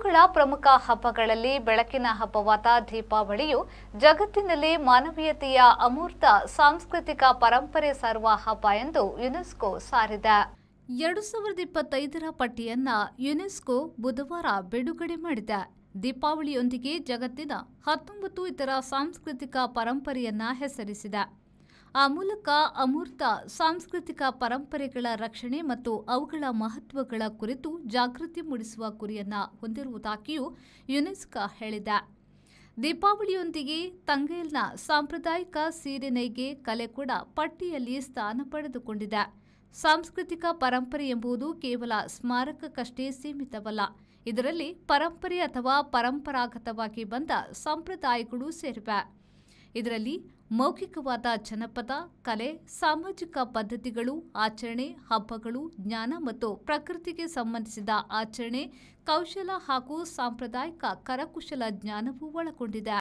ಹಿಂದೂಗಳ ಪ್ರಮುಖ ಹಬ್ಬಗಳಲ್ಲಿ ಬೆಳಕಿನ ಹಬ್ಬವಾದ ದೀಪಾವಳಿಯು ಜಗತ್ತಿನಲ್ಲಿ ಮಾನವೀಯತೆಯ ಅಮೂರ್ತ ಸಾಂಸ್ಕೃತಿಕ ಪರಂಪರೆ ಸಾರುವ ಹಬ್ಬ ಎಂದು ಯುನೆಸ್ಕೋ ಸಾರಿದೆ. 2025ರ ಪಟ್ಟಿಯನ್ನ ಯುನೆಸ್ಕೋ ಬುಧವಾರ ಬಿಡುಗಡೆ ಮಾಡಿದೆ. ದೀಪಾವಳಿಯೊಂದಿಗೆ ಜಗತ್ತಿನ 19 ಇತರ ಸಾಂಸ್ಕೃತಿಕ ಪರಂಪರೆಯನ್ನ ಹೆಸರಿಸಿದೆ. ಆ ಮೂಲಕ ಅಮೂರ್ತ ಸಾಂಸ್ಕೃತಿಕ ಪರಂಪರೆಗಳ ರಕ್ಷಣೆ ಮತ್ತು ಅವುಗಳ ಮಹತ್ವಗಳ ಕುರಿತು ಜಾಗೃತಿ ಮೂಡಿಸುವ ಗುರಿಯನ್ನ ಹೊಂದಿರುವುದಾಗಿಯೂ ಯುನೆಸ್ಕೋ ಹೇಳಿದೆ. ದೀಪಾವಳಿಯೊಂದಿಗೆ ತಂಗೇಲ್ನ ಸಾಂಪ್ರದಾಯಿಕ ಸೀರೆ ನೇಯ್ಗೆ ಕಲೆ ಕೂಡ ಪಟ್ಟಿಯಲ್ಲಿ ಸ್ಥಾನ ಪಡೆದುಕೊಂಡಿದೆ. ಸಾಂಸ್ಕೃತಿಕ ಪರಂಪರೆ ಎಂಬುದು ಕೇವಲ ಸ್ಮಾರಕಕ್ಕಷ್ಟೇ ಸೀಮಿತವಲ್ಲ. ಇದರಲ್ಲಿ ಪರಂಪರೆ ಅಥವಾ ಪರಂಪರಾಗತವಾಗಿ ಬಂದ ಸಂಪ್ರದಾಯಗಳು ಸೇರಿವೆ. ಇದರಲ್ಲಿ ಮೌಖಿಕವಾದ ಜನಪದ ಕಲೆ, ಸಾಮಾಜಿಕ ಪದ್ಧತಿಗಳು, ಆಚರಣೆ, ಹಬ್ಬಗಳು, ಜ್ಞಾನ ಮತ್ತು ಪ್ರಕೃತಿಗೆ ಸಂಬಂಧಿಸಿದ ಆಚರಣೆ, ಕೌಶಲ ಹಾಗೂ ಸಾಂಪ್ರದಾಯಿಕ ಕರಕುಶಲ ಜ್ಞಾನವೂ ಒಳಗೊಂಡಿದೆ.